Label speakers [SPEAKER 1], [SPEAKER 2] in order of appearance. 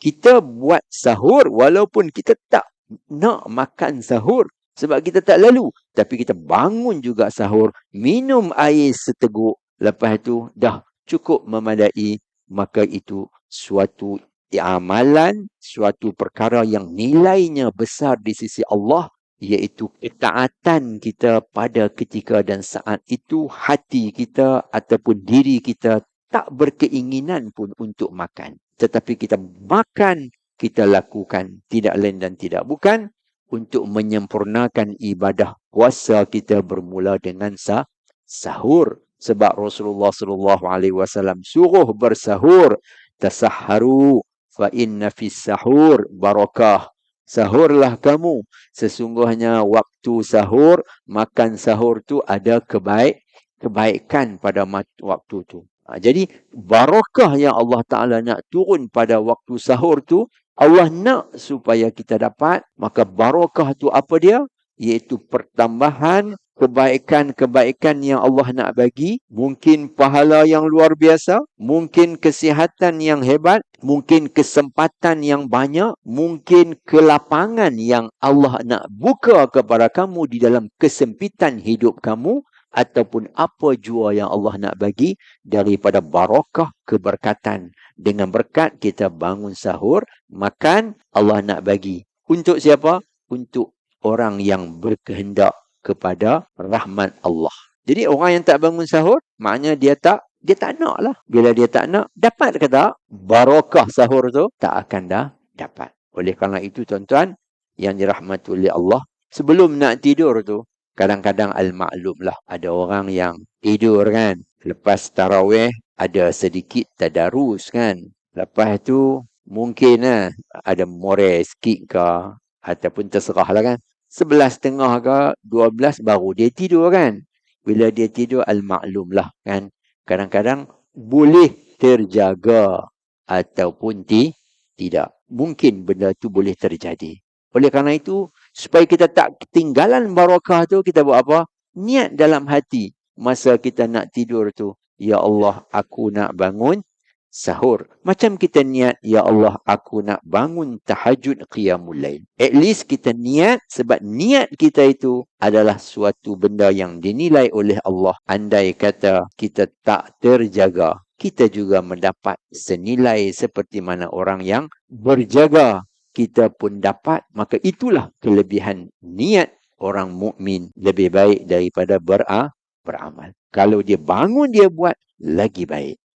[SPEAKER 1] kita buat sahur walaupun kita tak nak makan sahur sebab kita tak lalu. Tapi kita bangun juga sahur, minum air seteguk, lepas tu dah cukup memadai. Maka itu suatu amalan, suatu perkara yang nilainya besar di sisi Allah, iaitu ketaatan kita pada ketika dan saat itu hati kita ataupun diri kita tak berkeinginan pun untuk makan. Tetapi kita makan, kita lakukan tidak lain dan tidak bukan untuk menyempurnakan ibadah puasa kita bermula dengan sahur. Sebab Rasulullah SAW suruh bersahur. Tasahharu fa inna fis sahur barakah. Sahurlah kamu. Sesungguhnya waktu sahur, makan sahur tu ada kebaikan pada waktu tu. Jadi barakah yang Allah Ta'ala nak turun pada waktu sahur tu, Allah nak supaya kita dapat. Maka barakah tu apa dia? Iaitu pertambahan kebaikan-kebaikan yang Allah nak bagi. Mungkin pahala yang luar biasa, mungkin kesihatan yang hebat, mungkin kesempatan yang banyak, mungkin kelapangan yang Allah nak buka kepada kamu di dalam kesempitan hidup kamu, ataupun apa jua yang Allah nak bagi daripada barakah keberkatan. Dengan berkat kita bangun sahur, makan, Allah nak bagi. Untuk siapa? Untuk orang yang berkehendak kepada rahmat Allah. Jadi orang yang tak bangun sahur, maknanya dia tak nak lah. Bila dia tak nak, dapat ke tak? Barakah sahur tu tak akan dah dapat. Oleh kerana itu tuan-tuan yang dirahmati oleh Allah, sebelum nak tidur tu, kadang-kadang al-maklum lah, ada orang yang tidur kan, lepas tarawih ada sedikit tadarus kan, lepas tu mungkin ada more sikit ke, ataupun terserah lah kan, 11.30 ke 12 baru dia tidur kan. Bila dia tidur, al-maklum lah kan, kadang-kadang boleh terjaga ataupun tidak. Mungkin benda tu boleh terjadi. Oleh kerana itu, supaya kita tak ketinggalan barakah tu, kita buat apa? Niat dalam hati masa kita nak tidur tu, ya Allah, aku nak bangun sahur. Macam kita niat, ya Allah, aku nak bangun tahajud qiyamul lail. At least kita niat, sebab niat kita itu adalah suatu benda yang dinilai oleh Allah. Andai kata kita tak terjaga, kita juga mendapat senilai seperti mana orang yang berjaga kita pun dapat. Maka itulah kelebihan niat orang mukmin, lebih baik daripada beramal. Kalau dia bangun, dia buat, lagi baik.